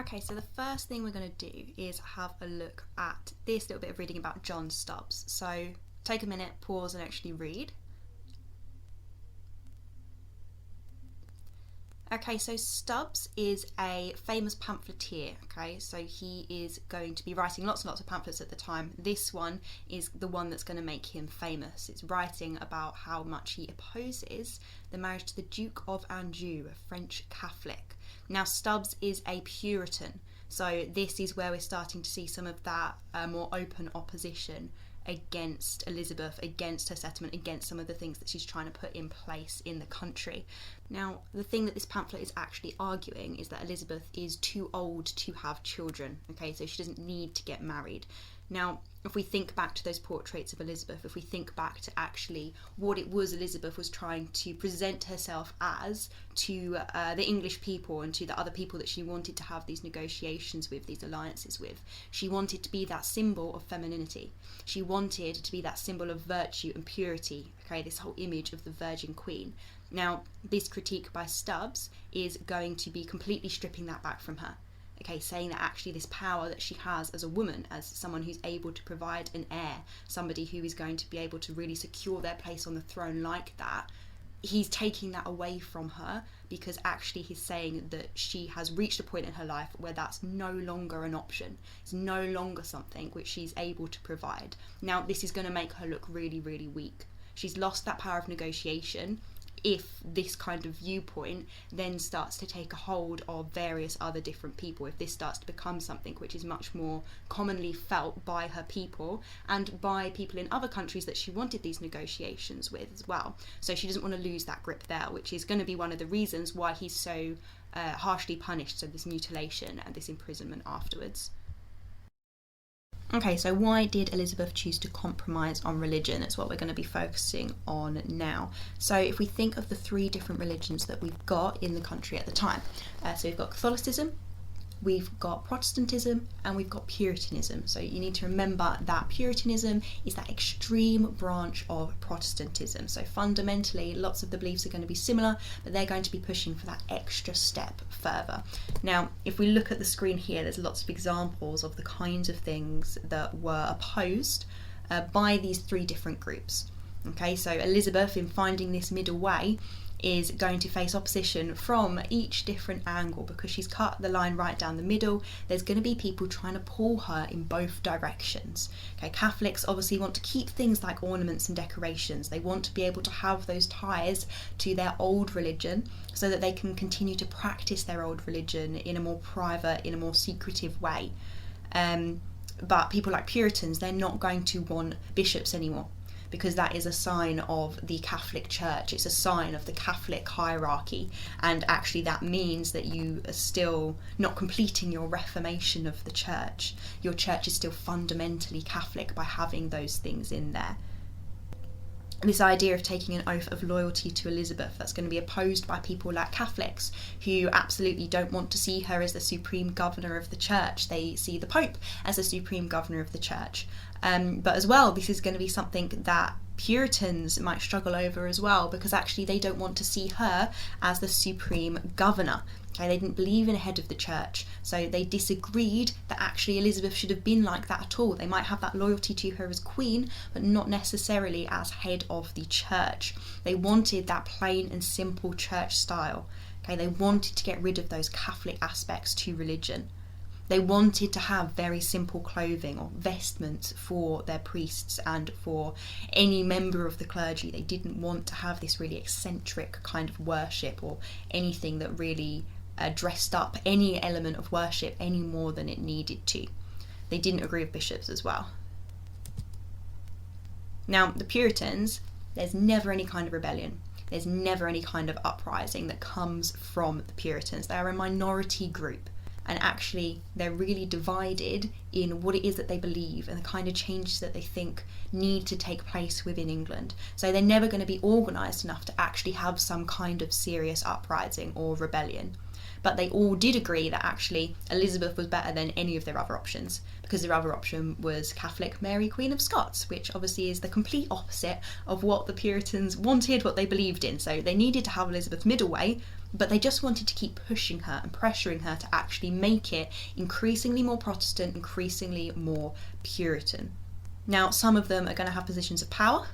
Okay, so the first thing we're going to do is have a look at this little bit of reading about John Stubbs. So take a minute, pause and actually read. Okay, so Stubbs is a famous pamphleteer, okay, so he is going to be writing lots and lots of pamphlets at the time. This one is the one that's going to make him famous. It's writing about how much he opposes the marriage to the Duke of Anjou, a French Catholic. Now, Stubbs is a Puritan, so this is where we're starting to see some of that more open opposition against Elizabeth, against her settlement, against some of the things that she's trying to put in place in the country. Now, the thing that this pamphlet is actually arguing is that Elizabeth is too old to have children, okay, so she doesn't need to get married. Now, if we think back to those portraits of Elizabeth, if we think back to actually what it was Elizabeth was trying to present herself as to the English people and to the other people that she wanted to have these negotiations with, these alliances with, she wanted to be that symbol of femininity. She wanted to be that symbol of virtue and purity, okay, this whole image of the Virgin Queen. Now, this critique by Stubbs is going to be completely stripping that back from her. Okay, saying that actually this power that she has as a woman, as someone who's able to provide an heir, somebody who is going to be able to really secure their place on the throne like that, he's taking that away from her because actually he's saying that she has reached a point in her life where that's no longer an option. It's no longer something which she's able to provide. Now, this is going to make her look really, really weak. She's lost that power of negotiation if this kind of viewpoint then starts to take a hold of various other different people, if this starts to become something which is much more commonly felt by her people and by people in other countries that she wanted these negotiations with as well. So she doesn't want to lose that grip there, which is going to be one of the reasons why he's so harshly punished, so this mutilation and this imprisonment afterwards. Okay, so why did Elizabeth choose to compromise on religion? That's what we're going to be focusing on now. So if we think of the three different religions that we've got in the country at the time, so we've got Catholicism, we've got Protestantism, and we've got Puritanism. So you need to remember that Puritanism is that extreme branch of Protestantism. So fundamentally, lots of the beliefs are going to be similar, but they're going to be pushing for that extra step further. Now, if we look at the screen here, there's lots of examples of the kinds of things that were opposed by these three different groups. Okay, so Elizabeth, in finding this middle way, is going to face opposition from each different angle because she's cut the line right down the middle. There's going to be people trying to pull her in both directions. Okay, Catholics obviously want to keep things like ornaments and decorations. They want to be able to have those ties to their old religion so that they can continue to practice their old religion in a more private, in a more secretive way. But people like Puritans, they're not going to want bishops anymore, because that is a sign of the Catholic Church. It's a sign of the Catholic hierarchy, and actually that means that you are still not completing your reformation of the church. Your church is still fundamentally Catholic by having those things in there. This idea of taking an oath of loyalty to Elizabeth, that's going to be opposed by people like Catholics who absolutely don't want to see her as the supreme governor of the church. They see the Pope as the supreme governor of the church. But as well, this is going to be something that Puritans might struggle over as well, because actually they don't want to see her as the supreme governor. Okay, they didn't believe in a head of the church, so they disagreed that actually Elizabeth should have been like that at all. They might have that loyalty to her as queen, but not necessarily as head of the church. They wanted that plain and simple church style. Okay, they wanted to get rid of those Catholic aspects to religion. They wanted to have very simple clothing or vestments for their priests and for any member of the clergy. They didn't want to have this really eccentric kind of worship or anything that really dressed up any element of worship any more than it needed to. They didn't agree with bishops as well. Now, the Puritans, there's never any kind of rebellion. There's never any kind of uprising that comes from the Puritans. They are a minority group. And actually they're really divided in what it is that they believe and the kind of changes that they think need to take place within England. So they're never going to be organised enough to actually have some kind of serious uprising or rebellion. But they all did agree that actually Elizabeth was better than any of their other options, because their other option was Catholic Mary, Queen of Scots, which obviously is the complete opposite of what the Puritans wanted, what they believed in. So they needed to have Elizabeth middle way, but they just wanted to keep pushing her and pressuring her to actually make it increasingly more Protestant, increasingly more Puritan. Now, some of them are going to have positions of power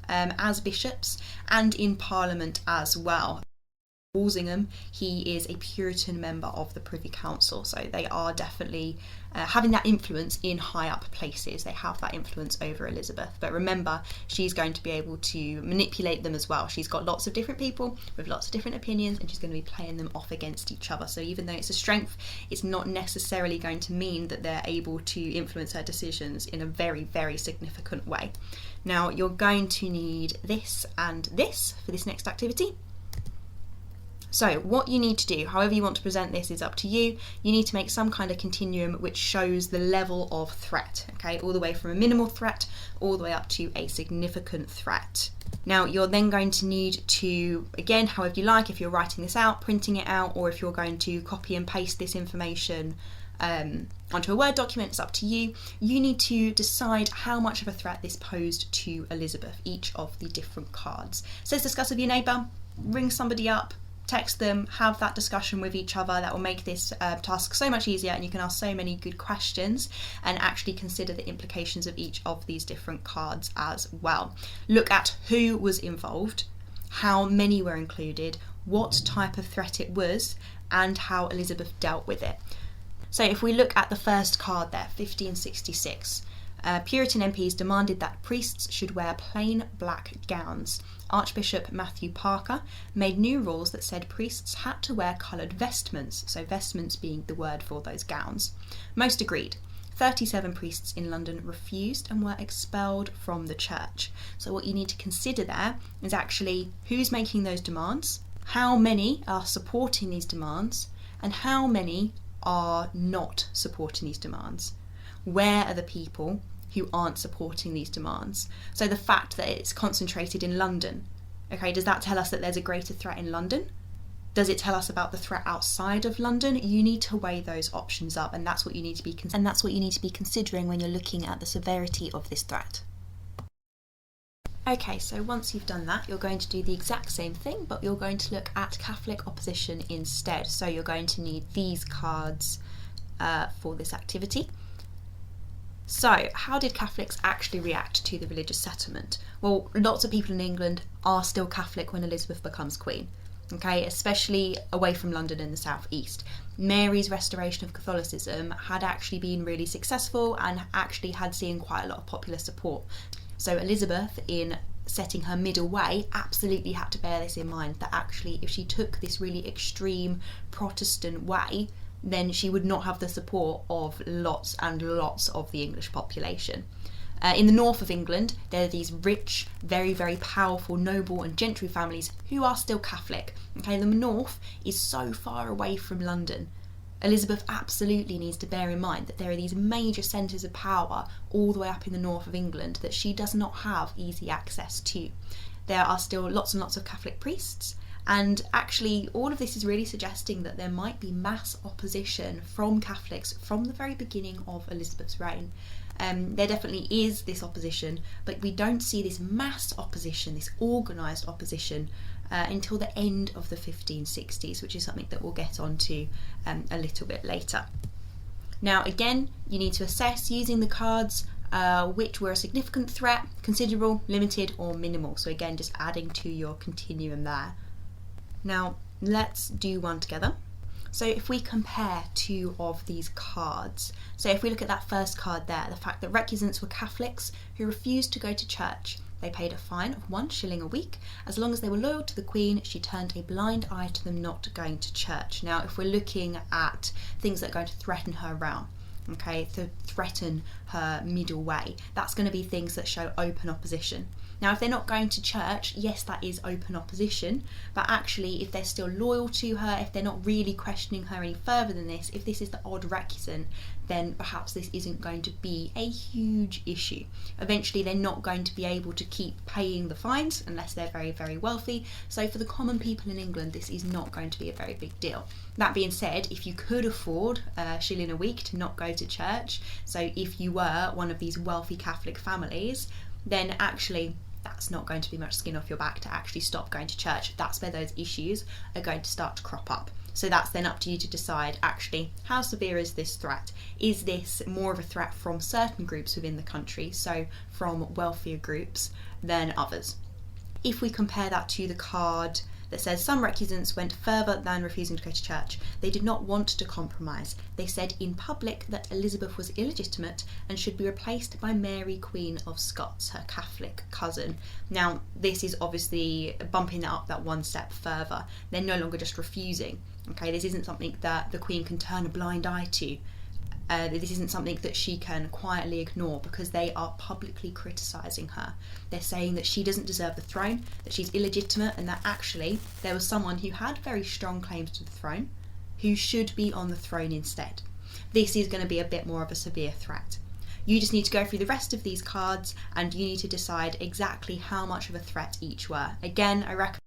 as bishops and in Parliament as well. Walsingham, he is a Puritan member of the Privy Council, so they are definitely having that influence in high up places. They have that influence over Elizabeth, but remember, she's going to be able to manipulate them as well. She's got lots of different people with lots of different opinions, and she's going to be playing them off against each other. So even though it's a strength, it's not necessarily going to mean that they're able to influence her decisions in a very, very significant way. Now, you're going to need this and this for this next activity. So what you need to do, however you want to present this, is up to you. You need to make some kind of continuum which shows the level of threat, okay, all the way from a minimal threat all the way up to a significant threat. Now, you're then going to need to, again, however you like, if you're writing this out, printing it out, or if you're going to copy and paste this information onto a Word document, it's up to you. You need to decide how much of a threat this posed to Elizabeth, each of the different cards. It says discuss with your neighbour, ring somebody up, text them, have that discussion with each other. That will make this task so much easier, and you can ask so many good questions and actually consider the implications of each of these different cards as well. Look at who was involved, how many were included, what type of threat it was, and how Elizabeth dealt with it. So if we look at the first card there, 1566, Puritan MPs demanded that priests should wear plain black gowns. Archbishop Matthew Parker made new rules that said priests had to wear coloured vestments, so vestments being the word for those gowns. Most agreed. 37 priests in London refused and were expelled from the church. So what you need to consider there is actually who's making those demands, how many are supporting these demands, and how many are not supporting these demands. Where are the people who aren't supporting these demands? So the fact that it's concentrated in London, okay, does that tell us that there's a greater threat in London? Does it tell us about the threat outside of London? You need to weigh those options up, and that's what you need to be considering when you're looking at the severity of this threat. Okay, so once you've done that, you're going to do the exact same thing, but you're going to look at Catholic opposition instead. So you're going to need these cards for this activity. So, how did Catholics actually react to the religious settlement? Well, lots of people in England are still Catholic when Elizabeth becomes Queen, okay, especially away from London in the southeast. Mary's restoration of Catholicism had actually been really successful and actually had seen quite a lot of popular support. So Elizabeth, in setting her middle way, absolutely had to bear this in mind, that actually if she took this really extreme Protestant way, then she would not have the support of lots and lots of the English population. In the north of England, there are these rich, very, very powerful noble and gentry families who are still Catholic. Okay, the north is so far away from London. Elizabeth absolutely needs to bear in mind that there are these major centres of power all the way up in the north of England that she does not have easy access to. There are still lots and lots of Catholic priests, and actually all of this is really suggesting that there might be mass opposition from Catholics from the very beginning of Elizabeth's reign. There definitely is this opposition, but we don't see this mass opposition, this organised opposition, until the end of the 1560s, which is something that we'll get onto a little bit later. Now again, you need to assess using the cards which were a significant threat, considerable, limited or minimal. So again, just adding to your continuum there. Now let's do one together. So if we compare two of these cards, so if we look at that first card there, the fact that recusants were Catholics who refused to go to church. They paid a fine of 1 shilling a week. As long as they were loyal to the Queen, she turned a blind eye to them not going to church. Now if we're looking at things that are going to threaten her realm, okay, to threaten her middle way, that's going to be things that show open opposition. Now if they're not going to church, yes, that is open opposition, but actually if they're still loyal to her, if they're not really questioning her any further than this, if this is the odd recusant, then perhaps this isn't going to be a huge issue. Eventually they're not going to be able to keep paying the fines unless they're very, very wealthy. So for the common people in England, this is not going to be a very big deal. That being said, if you could afford a shilling a week to not go to church, so if you were one of these wealthy Catholic families, then actually that's not going to be much skin off your back to actually stop going to church. That's where those issues are going to start to crop up. So that's then up to you to decide, actually, how severe is this threat? Is this more of a threat from certain groups within the country, so from wealthier groups, than others? If we compare that to the card that says some recusants went further than refusing to go to church. They did not want to compromise. They said in public that Elizabeth was illegitimate and should be replaced by Mary, Queen of Scots, her Catholic cousin. Now, this is obviously bumping that up that one step further. They're no longer just refusing. Okay, this isn't something that the Queen can turn a blind eye to. This isn't something that she can quietly ignore, because they are publicly criticising her. They're saying that she doesn't deserve the throne, that she's illegitimate, and that actually there was someone who had very strong claims to the throne who should be on the throne instead. This is going to be a bit more of a severe threat. You just need to go through the rest of these cards and you need to decide exactly how much of a threat each were. Again, I recommend.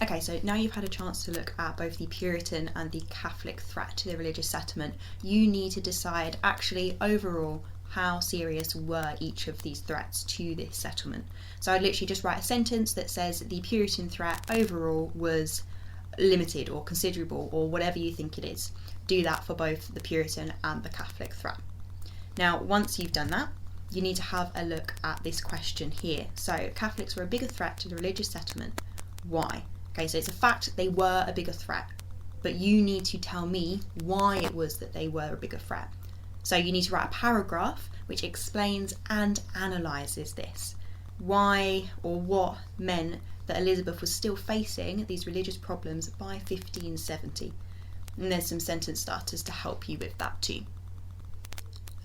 Okay, so now you've had a chance to look at both the Puritan and the Catholic threat to the religious settlement, you need to decide actually overall how serious were each of these threats to this settlement. So I'd literally just write a sentence that says the Puritan threat overall was limited or considerable or whatever you think it is. Do that for both the Puritan and the Catholic threat. Now, once you've done that, you need to have a look at this question here. So Catholics were a bigger threat to the religious settlement. Why? Okay, so it's a fact they were a bigger threat, but you need to tell me why it was that they were a bigger threat. So you need to write a paragraph which explains and analyses this. Why or what meant that Elizabeth was still facing these religious problems by 1570. And there's some sentence starters to help you with that too.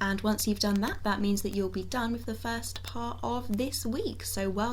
And once you've done that, that means that you'll be done with the first part of this week. So well